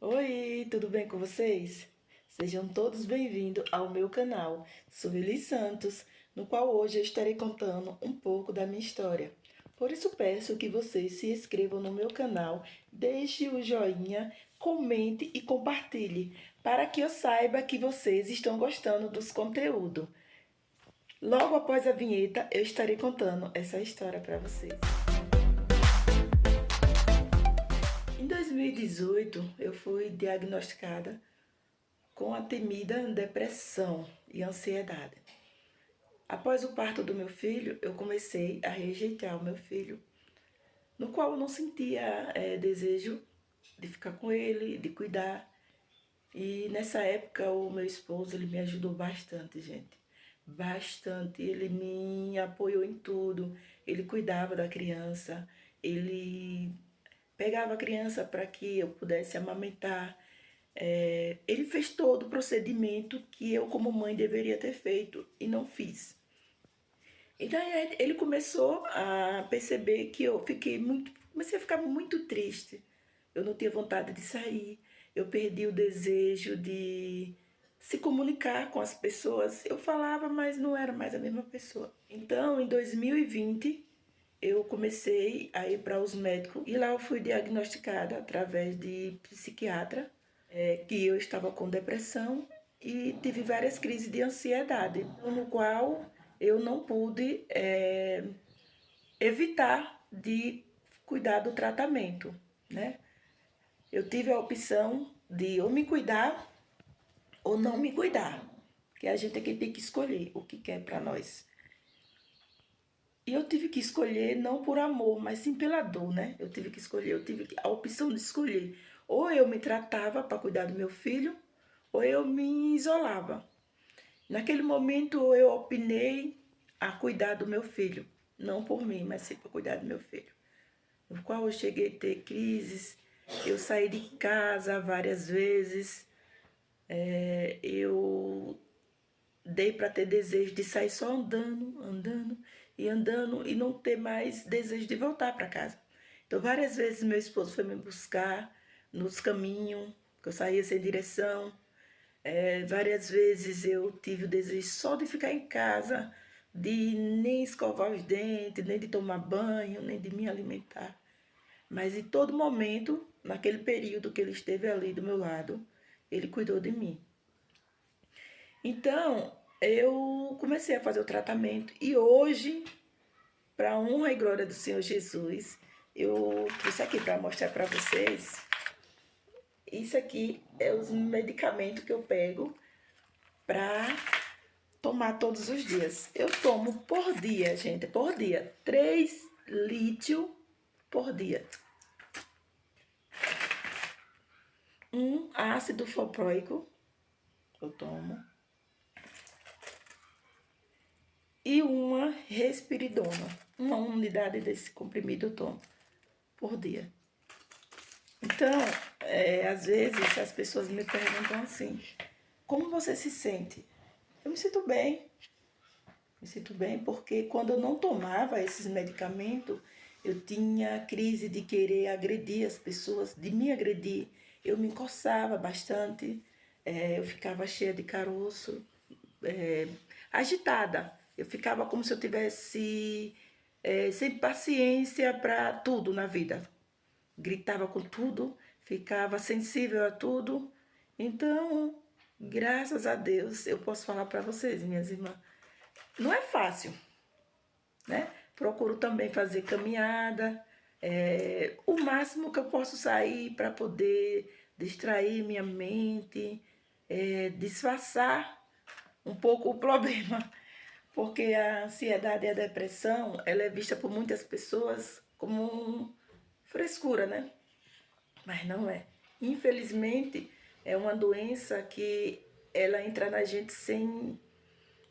Oi, tudo bem com vocês? Sejam todos bem-vindos ao meu canal. Sou Elis Santos, no qual hoje eu estarei contando um pouco da minha história. Por isso peço que vocês se inscrevam no meu canal, deixe o joinha, comente e compartilhe, para que eu saiba que vocês estão gostando dos conteúdos. Logo após a vinheta, eu estarei contando essa história para vocês. Em 2018, eu fui diagnosticada com a temida depressão e ansiedade. Após o parto do meu filho, eu comecei a rejeitar o meu filho, no qual eu não sentia desejo de ficar com ele, de cuidar. E nessa época o meu esposo ele me ajudou bastante, gente. Bastante. Ele me apoiou em tudo. Ele cuidava da criança. Ele pegava a criança para que eu pudesse amamentar. Ele fez todo o procedimento que eu, como mãe, deveria ter feito e não fiz. E daí ele começou a perceber que comecei a ficar muito triste. Eu não tinha vontade de sair, eu perdi o desejo de se comunicar com as pessoas. Eu falava, mas não era mais a mesma pessoa. Então, em 2020, eu comecei a ir para os médicos e lá eu fui diagnosticada através de psiquiatra, que eu estava com depressão e tive várias crises de ansiedade, no qual eu não pude evitar de cuidar do tratamento, né? Eu tive a opção de ou me cuidar ou não me cuidar, que a gente aqui tem que escolher o que quer para nós. E eu tive que escolher não por amor, mas sim pela dor, né? Eu tive que escolher, a opção de escolher. Ou eu me tratava para cuidar do meu filho, ou eu me isolava. Naquele momento eu opinei a cuidar do meu filho, não por mim, mas sim para cuidar do meu filho. No qual eu cheguei a ter crises, eu saí de casa várias vezes, eu dei para ter desejo de sair só andando, andando e andando e não ter mais desejo de voltar para casa. Então, várias vezes meu esposo foi me buscar nos caminhos, que eu saía sem direção. Várias vezes eu tive o desejo só de ficar em casa, de nem escovar os dentes, nem de tomar banho, nem de me alimentar. Mas em todo momento, naquele período que ele esteve ali do meu lado, ele cuidou de mim. Então, eu comecei a fazer o tratamento e hoje, para a honra e glória do Senhor Jesus, eu trouxe aqui para mostrar para vocês. Isso aqui é os medicamentos que eu pego para tomar todos os dias. Eu tomo por dia, gente, por dia, 3 lítio por dia. Um ácido fopróico, eu tomo. E uma respiridona. Uma unidade desse comprimido eu tomo por dia. Então, às vezes as pessoas me perguntam assim, como você se sente? Eu me sinto bem. Me sinto bem porque quando eu não tomava esses medicamentos, eu tinha crise de querer agredir as pessoas, de me agredir. Eu me coçava bastante, eu ficava cheia de caroço, agitada. Eu ficava como se eu tivesse sem paciência para tudo na vida. Gritava com tudo, ficava sensível a tudo. Então, graças a Deus, eu posso falar para vocês, minhas irmãs, não é fácil, né? Procuro também fazer caminhada, o máximo que eu posso sair para poder distrair minha mente, disfarçar um pouco o problema, porque a ansiedade e a depressão, ela é vista por muitas pessoas como frescura, né? Mas não é. Infelizmente, é uma doença que ela entra na gente sem,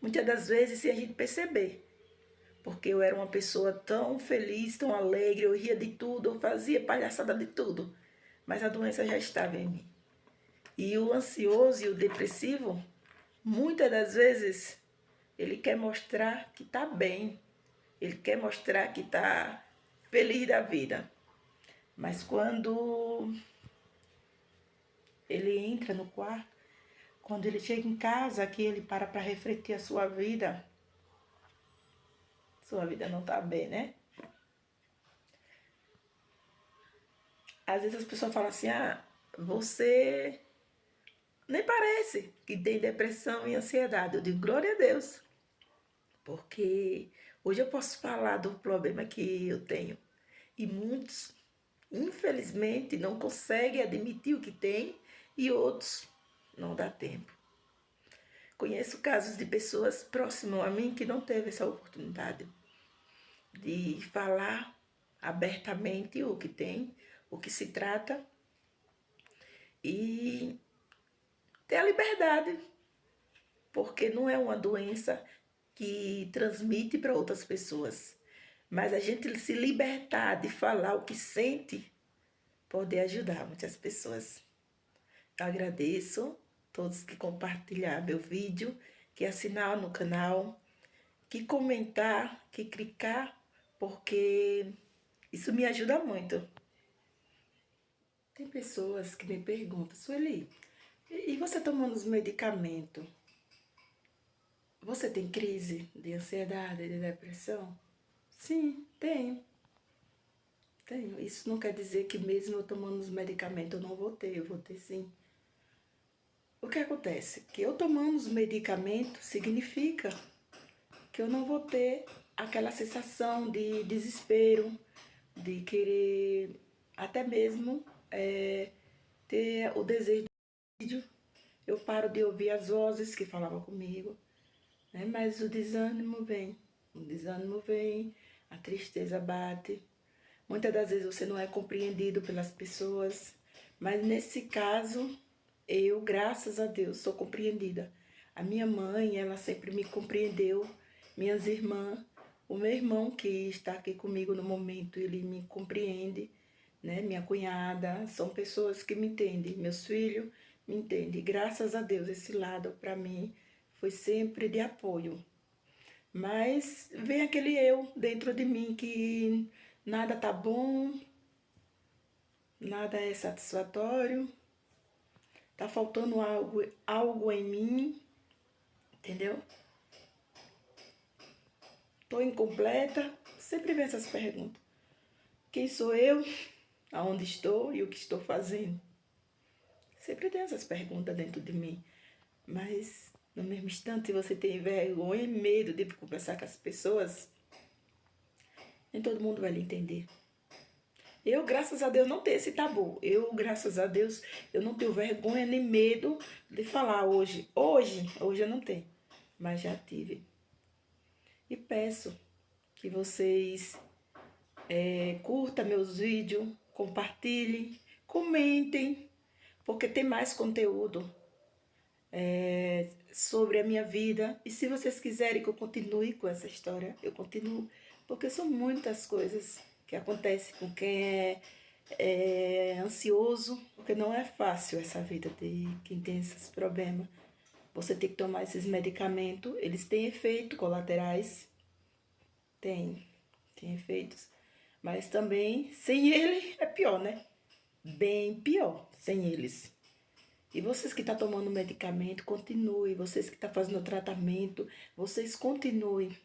muitas das vezes, sem a gente perceber. Porque eu era uma pessoa tão feliz, tão alegre, eu ria de tudo, eu fazia palhaçada de tudo. Mas a doença já estava em mim. E o ansioso e o depressivo, muitas das vezes, ele quer mostrar que está bem. Ele quer mostrar que está feliz da vida. Mas quando ele entra no quarto, quando ele chega em casa, que ele para refletir a sua vida não tá bem, né? Às vezes as pessoas falam assim, você nem parece que tem depressão e ansiedade. Eu digo, glória a Deus, porque hoje eu posso falar do problema que eu tenho. E muitos, infelizmente, não conseguem admitir o que tem e outros não dá tempo. Conheço casos de pessoas próximas a mim que não teve essa oportunidade de falar abertamente o que tem, o que se trata e ter a liberdade, porque não é uma doença que transmite para outras pessoas. Mas a gente se libertar de falar o que sente pode ajudar muitas pessoas. Eu agradeço todos que compartilharam meu vídeo, que assinar no canal, que comentar, que clicar, porque isso me ajuda muito. Tem pessoas que me perguntam, Sueli, e você tomando os medicamentos, você tem crise de ansiedade, de depressão? Sim, tenho. Tenho. Isso não quer dizer que mesmo eu tomando os medicamentos eu não vou ter, eu vou ter sim. O que acontece? Que eu tomando os medicamentos significa que eu não vou ter aquela sensação de desespero, de querer até mesmo ter o desejo de vídeo. Eu paro de ouvir as vozes que falavam comigo, né? Mas o desânimo vem, a tristeza bate. Muitas das vezes você não é compreendido pelas pessoas, mas nesse caso, eu, graças a Deus, sou compreendida. A minha mãe, ela sempre me compreendeu, minhas irmãs, o meu irmão que está aqui comigo no momento, ele me compreende, né? Minha cunhada, são pessoas que me entendem, meus filhos me entendem. Graças a Deus, esse lado para mim foi sempre de apoio. Mas vem aquele eu dentro de mim que nada tá bom, nada é satisfatório, tá faltando algo em mim, entendeu? Tô incompleta, sempre vem essas perguntas. Quem sou eu? Aonde estou e o que estou fazendo? Sempre tem essas perguntas dentro de mim, mas no mesmo instante, se você tem vergonha e medo de conversar com as pessoas, nem todo mundo vai lhe entender. Eu, graças a Deus, não tenho esse tabu. Eu, graças a Deus, eu não tenho vergonha nem medo de falar hoje. Hoje eu não tenho, mas já tive. E peço que vocês curtam meus vídeos, compartilhem, comentem, porque tem mais conteúdo sobre a minha vida. E se vocês quiserem que eu continue com essa história, eu continuo, porque são muitas coisas que acontecem com quem é ansioso, porque não é fácil essa vida de quem tem esses problemas. Você tem que tomar esses medicamentos, eles têm efeitos colaterais, tem efeitos, mas também sem ele é pior, né? Bem pior sem eles. E vocês que estão tomando medicamento, continuem. Vocês que estão fazendo tratamento, vocês continuem,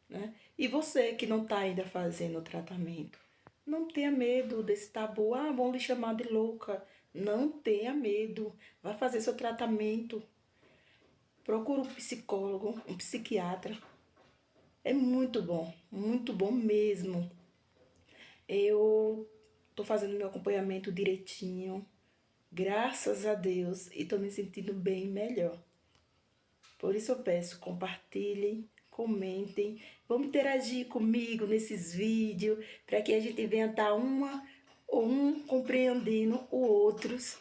né? E você que não está ainda fazendo o tratamento, não tenha medo desse tabu. Vão lhe chamar de louca. Não tenha medo. Vai fazer seu tratamento. Procura um psicólogo, um psiquiatra. É muito bom mesmo. Eu tô fazendo meu acompanhamento direitinho, graças a Deus, e tô me sentindo bem melhor. Por isso eu peço, compartilhem, comentem, vamos interagir comigo nesses vídeos, para que a gente venha estar uma ou um compreendendo o outros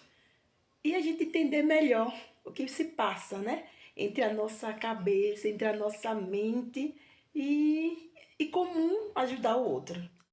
e a gente entender melhor o que se passa, né? Entre a nossa cabeça, entre a nossa mente e como um ajudar o outro.